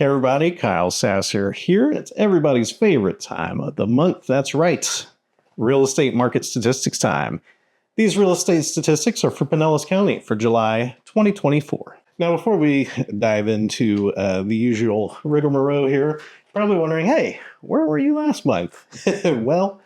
Hey everybody, Kyle Sasser here. It's everybody's favorite time of the month. That's right, real estate market statistics time. These real estate statistics are for Pinellas County for July 2024. Now, before we dive into the usual rigmarole here, you're probably wondering, hey, where were you last month? Well,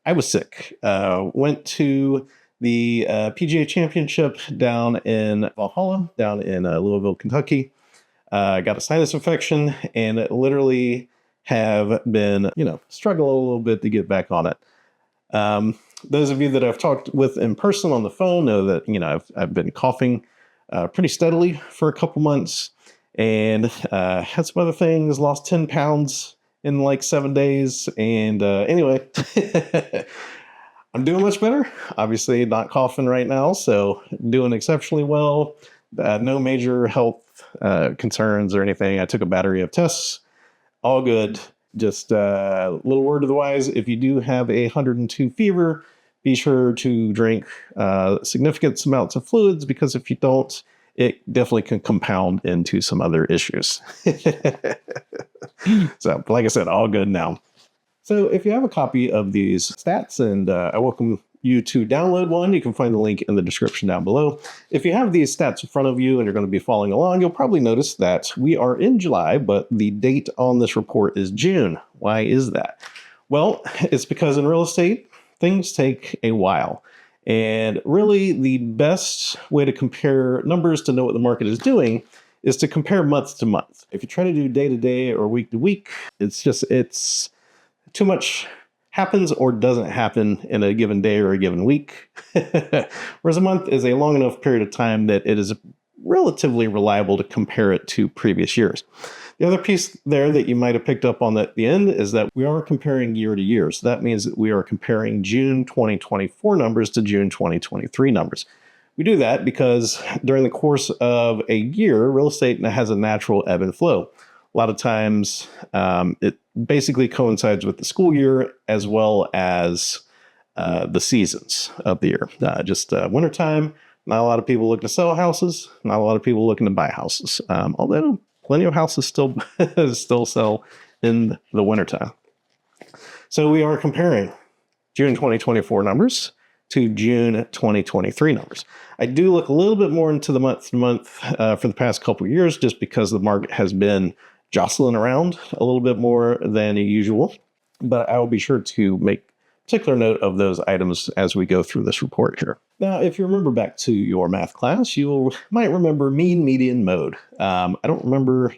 I was sick. Went to the PGA Championship down in Valhalla, down in Louisville, Kentucky. Got a sinus infection and literally have been, struggle a little bit to get back on it. Those of you that I've talked with in person on the phone know that, I've been coughing pretty steadily for a couple months and had some other things, lost 10 pounds in like 7 days. And anyway, I'm doing much better. Obviously not coughing right now, so doing exceptionally well. No major health concerns or anything. I took a battery of tests. All good. Just a little word to the wise. If you do have a 102 fever, be sure to drink significant amounts of fluids, because if you don't, it definitely can compound into some other issues. So, like I said, all good now. So if you have a copy of these stats, and I welcome you to download one, you can find the link in the description down below. If you have these stats in front of you and you're going to be following along, you'll probably notice that we are in July, but the date on this report is June. Why is that? Well, it's because in real estate, things take a while. And really, the best way to compare numbers to know what the market is doing is to compare month to month. If you try to do day to day or week to week, it's too much happens or doesn't happen in a given day or a given week. Whereas a month is a long enough period of time that it is relatively reliable to compare it to previous years. The other piece there that you might have picked up on at the end is that we are comparing year to year. So that means that we are comparing June 2024 numbers to June 2023 numbers. We do that because during the course of a year, real estate has a natural ebb and flow. A lot of times it basically coincides with the school year as well as the seasons of the year. Just wintertime, not a lot of people looking to sell houses, not a lot of people looking to buy houses. Although plenty of houses still sell in the wintertime. So we are comparing June 2024 numbers to June 2023 numbers. I do look a little bit more into the month to month for the past couple of years, just because the market has been jostling around a little bit more than usual, but I will be sure to make particular note of those items as we go through this report here. Now, if you remember back to your math class, you might remember mean, median, mode. I don't remember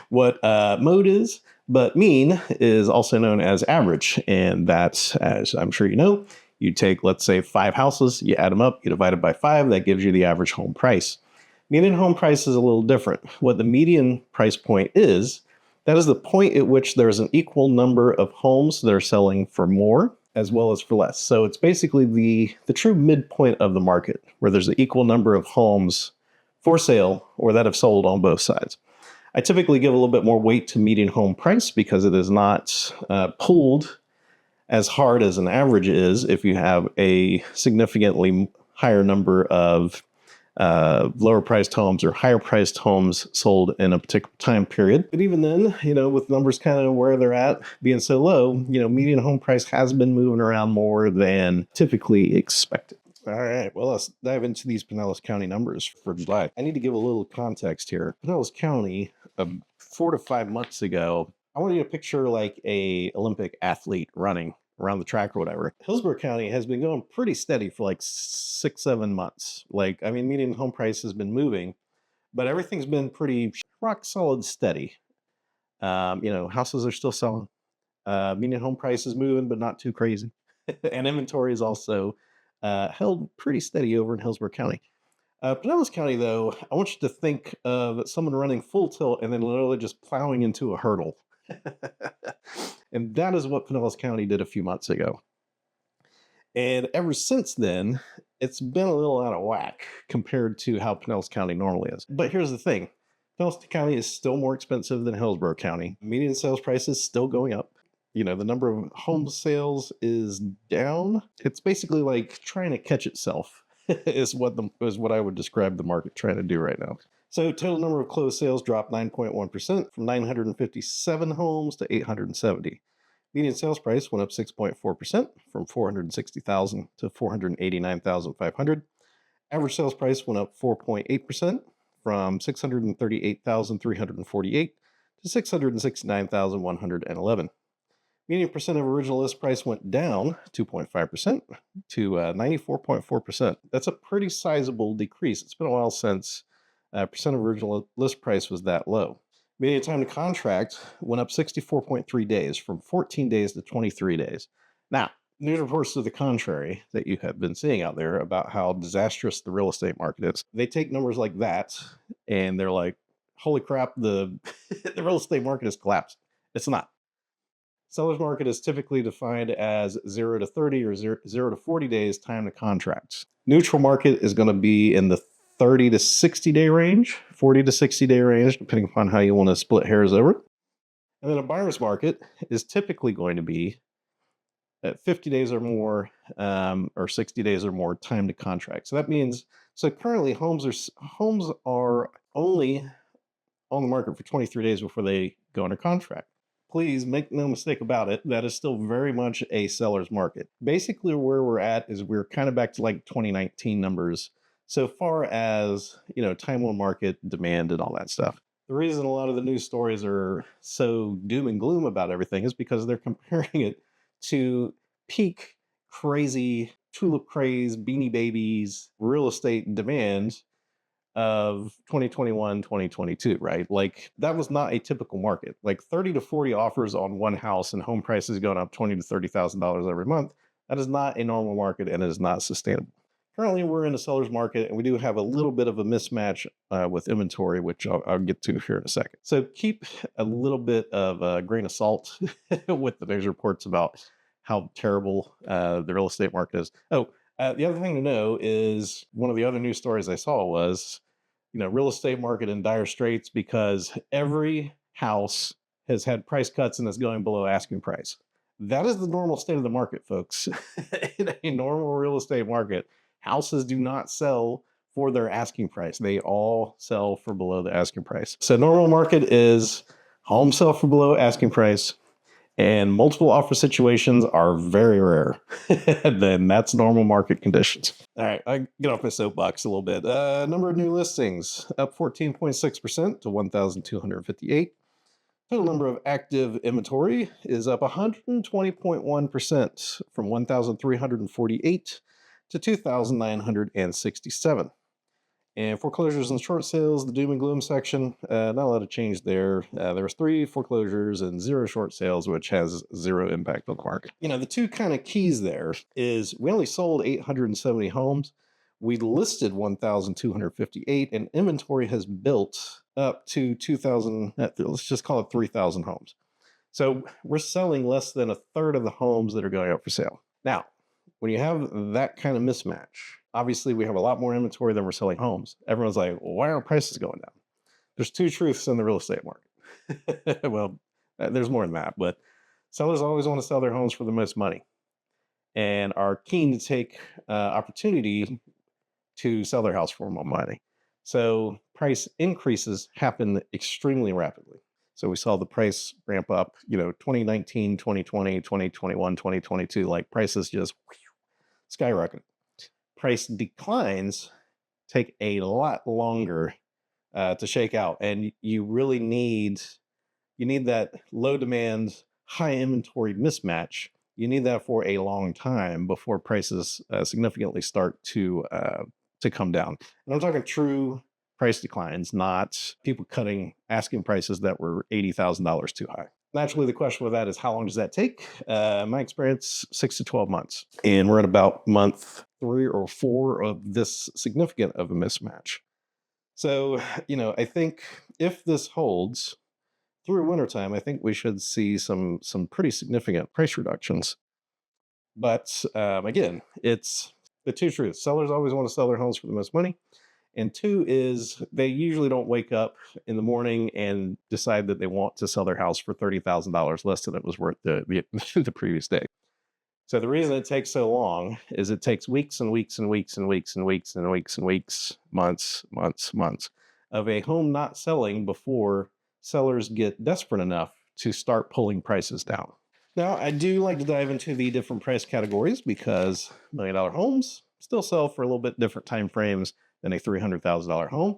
what mode is, but mean is also known as average, and that's, as I'm sure you know, you take, let's say, 5 houses, you add them up, you divide it by 5, that gives you the average home price. Median home price is a little different. What the median price point is, that is the point at which there's an equal number of homes that are selling for more as well as for less. So it's basically the true midpoint of the market, where there's an equal number of homes for sale or that have sold on both sides. I typically give a little bit more weight to median home price because it is not pulled as hard as an average is if you have a significantly higher number of lower priced homes or higher priced homes sold in a particular time period. But even then, with numbers kind of where they're at being so low, median home price has been moving around more than typically expected. All right, well, let's dive into these Pinellas County numbers for July. I need to give a little context here. Pinellas County, 4 to 5 months ago, I want you to picture like a Olympic athlete running around the track or whatever. Hillsborough County has been going pretty steady for like 6-7 months. Median home price has been moving, but everything's been pretty rock solid steady. Houses are still selling. Median home price is moving, but not too crazy. And inventory is also held pretty steady over in Hillsborough County. Pinellas County, though, I want you to think of someone running full tilt and then literally just plowing into a hurdle. And that is what Pinellas County did a few months ago. And ever since then, it's been a little out of whack compared to how Pinellas County normally is. But here's the thing. Pinellas County is still more expensive than Hillsborough County. Median sales price is still going up. The number of home sales is down. It's basically like trying to catch itself is what I would describe the market trying to do right now. So total number of closed sales dropped 9.1% from 957 homes to 870. Median sales price went up 6.4% from 460,000 to 489,500. Average sales price went up 4.8% from 638,348 to 669,111. Median percent of original list price went down 2.5% to 94.4%. That's a pretty sizable decrease. It's been a while since percent of original list price was that low. Median time to contract went up 64.3 days from 14 days to 23 days. Now, news reports to the contrary that you have been seeing out there about how disastrous the real estate market is. They take numbers like that and they're like, holy crap, the real estate market has collapsed. It's not. Seller's market is typically defined as 0 to 30 or 0 to 40 days time to contract. Neutral market is going to be in the 30 to 60 day range, 40 to 60 day range, depending upon how you want to split hairs over it. And then a buyer's market is typically going to be at 50 days or more, or 60 days or more time to contract. So that means, so currently homes are only on the market for 23 days before they go under contract. Please make no mistake about it, that is still very much a seller's market. Basically, where we're at is we're kind of back to like 2019 numbers so far as, time on market, demand, and all that stuff. The reason a lot of the news stories are so doom and gloom about everything is because they're comparing it to peak crazy tulip craze, beanie babies, real estate demand of 2021, 2022, right? Like that was not a typical market. Like 30 to 40 offers on one house and home prices going up $20,000 to $30,000 every month. That is not a normal market and it is not sustainable. Currently, we're in a seller's market and we do have a little bit of a mismatch with inventory, which I'll get to here in a second. So keep a little bit of a grain of salt with the news reports about how terrible the real estate market is. The other thing to know is one of the other news stories I saw was, real estate market in dire straits because every house has had price cuts and is going below asking price. That is the normal state of the market, folks. In a normal real estate market, houses do not sell for their asking price. They all sell for below the asking price. So normal market is homes sell for below asking price, and multiple offer situations are very rare. Then that's normal market conditions. All right, I get off my soapbox a little bit. Number of new listings up 14.6% to 1,258. Total number of active inventory is up 120.1% from 1,348 to 2,967. And foreclosures and short sales, the doom and gloom section, not a lot of change there. There was 3 foreclosures and 0 short sales, which has 0 impact on the market. The two kind of keys there is we only sold 870 homes. We listed 1,258, and inventory has built up to 2,000, let's just call it 3,000 homes. So we're selling less than a third of the homes that are going up for sale. Now, when you have that kind of mismatch, obviously we have a lot more inventory than we're selling homes. Everyone's like, well, why aren't prices going down? There's 2 truths in the real estate market. Well, there's more than that, but sellers always want to sell their homes for the most money and are keen to take opportunity to sell their house for more money. So price increases happen extremely rapidly. So we saw the price ramp up, 2019, 2020, 2021, 2022, like prices just skyrocket. Price declines take a lot longer to shake out, and you really need that low demand, high inventory mismatch. You need that for a long time before prices significantly start to come down. And I'm talking true price declines, not people cutting asking prices that were $80,000 too high. Naturally, the question with that is how long does that take? My experience, 6 to 12 months. And we're at about month 3 or 4 of this significant of a mismatch. So, I think if this holds through wintertime, I think we should see some pretty significant price reductions. But again, it's the 2 truths. Sellers always want to sell their homes for the most money. And 2 is they usually don't wake up in the morning and decide that they want to sell their house for $30,000 less than it was worth the previous day. So the reason it takes so long is it takes weeks and weeks and weeks and weeks and weeks and weeks and weeks, months of a home not selling before sellers get desperate enough to start pulling prices down. Now, I do like to dive into the different price categories because $1 million homes still sell for a little bit different time frames than a $300,000 home.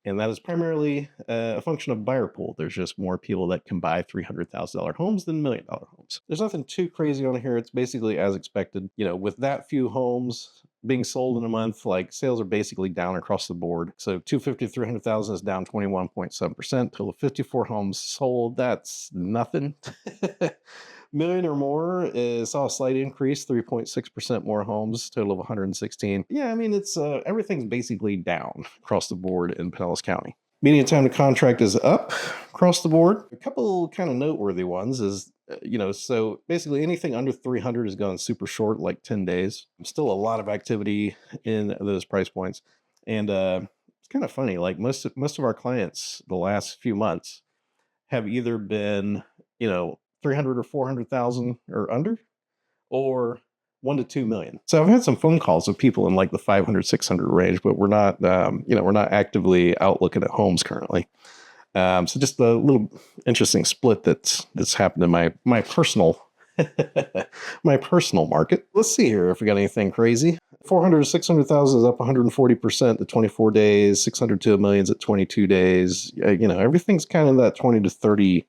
And that is primarily a function of buyer pool. There's just more people that can buy $300,000 homes than $1 million homes. There's nothing too crazy on here. It's basically as expected. With that few homes being sold in a month, like sales are basically down across the board. So 250 to 300,000 is down 21.7%. Total of 54 homes sold. That's nothing. Million or more saw a slight increase, 3.6% more homes, total of 116. Yeah, I mean, it's everything's basically down across the board in Pinellas County. Median time to contract is up across the board. A couple kind of noteworthy ones is, so basically anything under 300 is going super short, like 10 days. Still a lot of activity in those price points. And it's kind of funny, like most of our clients the last few months have either been, 300 or 400,000 or under, or 1 to 2 million. So I've had some phone calls of people in like the 500, 600 range, but we're not, we're not actively out looking at homes currently. So just a little interesting split that's happened in my personal my personal market. Let's see here if we got anything crazy. 400 to 600,000 is up 140% to 24 days. 600 to a million is at 22 days. Everything's kind of that 20 to 30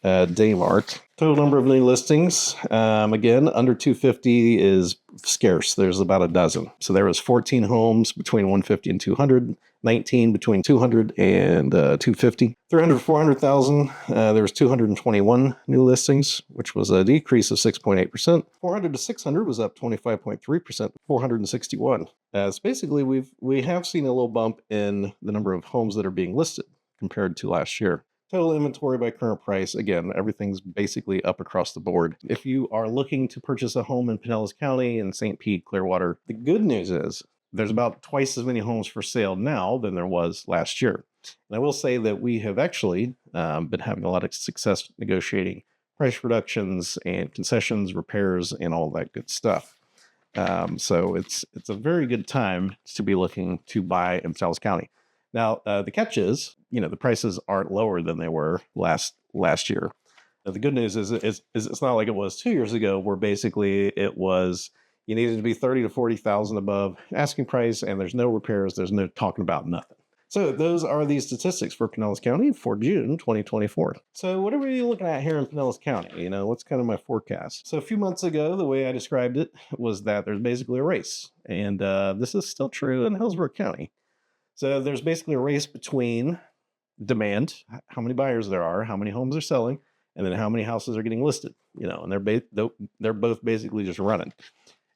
day mark. Total number of new listings, again, under 250 is scarce. There's about a dozen. So there was 14 homes between 150 and 200, 19 between 200 and 250. 300 to 400,000, there was 221 new listings, which was a decrease of 6.8%. 400 to 600 was up 25.3%, 461. So basically, we have seen a little bump in the number of homes that are being listed compared to last year. Total inventory by current price. Again, everything's basically up across the board. If you are looking to purchase a home in Pinellas County in St. Pete, Clearwater, the good news is there's about twice as many homes for sale now than there was last year. And I will say that we have actually been having a lot of success negotiating price reductions and concessions, repairs, and all that good stuff. So it's a very good time to be looking to buy in Pinellas County. Now, the catch is, the prices aren't lower than they were last year. Now, the good news is it's not like it was 2 years ago, where basically it was you needed to be 30 to 40,000 above asking price, and there's no repairs, there's no talking about nothing. So those are the statistics for Pinellas County for June 2024. So what are we looking at here in Pinellas County? What's kind of my forecast? So a few months ago, the way I described it was that there's basically a race, and this is still true in Hillsborough County. So there's basically a race between demand, how many buyers there are, how many homes are selling, and then how many houses are getting listed. And they're both basically just running.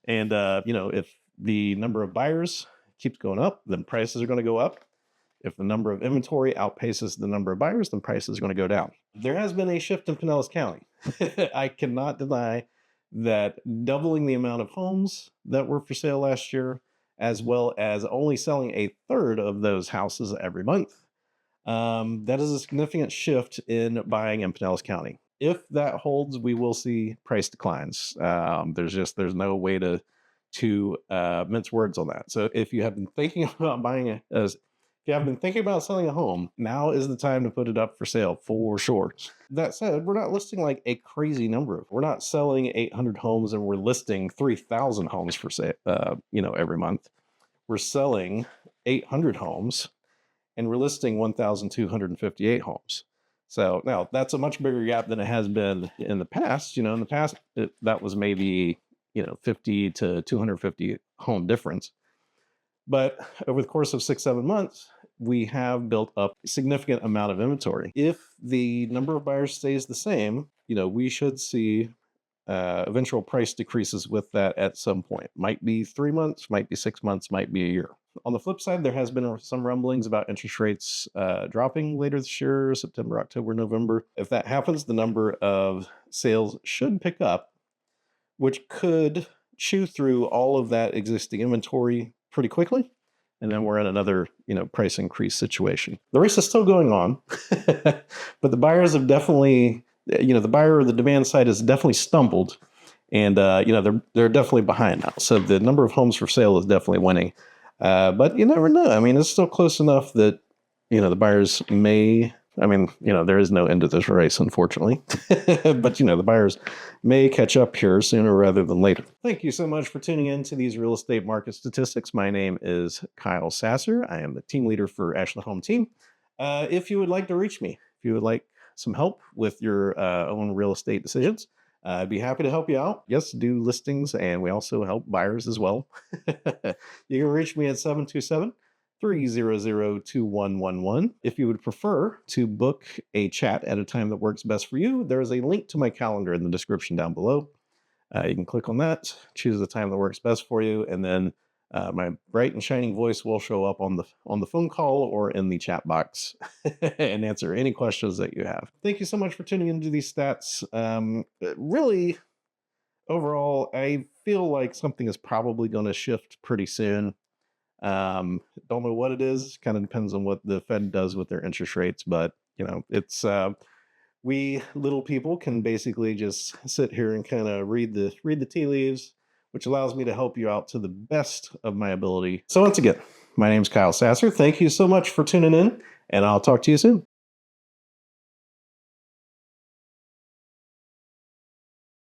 And if the number of buyers keeps going up, then prices are going to go up. If the number of inventory outpaces the number of buyers, then prices are going to go down. There has been a shift in Pinellas County. I cannot deny that doubling the amount of homes that were for sale last year, as well as only selling a third of those houses every month. That is a significant shift in buying in Pinellas County. If that holds, we will see price declines. There's no way to mince words on that. So if you have been thinking about if you have been thinking about selling a home, now is the time to put it up for sale for sure. That said, we're not listing like a crazy number. We're not selling 800 homes and we're listing 3,000 homes for sale, every month. We're selling 800 homes and we're listing 1,258 homes. So now that's a much bigger gap than it has been in the past. In the past, that was maybe, 50 to 250 home difference. But over the course of 6-7 months, we have built up a significant amount of inventory. If the number of buyers stays the same, we should see eventual price decreases with that at some point. Might be 3 months, might be 6 months, might be a year. On the flip side, there has been some rumblings about interest rates dropping later this year, September, October, November. If that happens, the number of sales should pick up, which could chew through all of that existing inventory pretty quickly. And then we're in another, price increase situation. The race is still going on, but the buyers have definitely, the buyer or the demand side has definitely stumbled, and they're definitely behind now. So the number of homes for sale is definitely winning, but you never know. I mean, it's still close enough that the buyers may, there is no end to this race, unfortunately, but, the buyers may catch up here sooner rather than later. Thank you so much for tuning in to these real estate market statistics. My name is Kyle Sasser. I am the team leader for Ashland Home Team. If you would like to reach me, if you would like some help with your own real estate decisions, I'd be happy to help you out. Yes, do listings, and we also help buyers as well. You can reach me at 727-300-2111. If you would prefer to book a chat at a time that works best for you, there is a link to my calendar in the description down below. You can click on that, choose the time that works best for you, and then my bright and shining voice will show up on the phone call or in the chat box and answer any questions that you have. Thank you so much for tuning into these stats. Really, overall, I feel like something is probably going to shift pretty soon. Don't know what it is. Kind of depends on what the Fed does with their interest rates, but it's we little people can basically just sit here and kind of read the tea leaves, which allows me to help you out to the best of my ability. So once again, my name is Kyle Sasser. Thank you so much for tuning in, and I'll talk to you soon.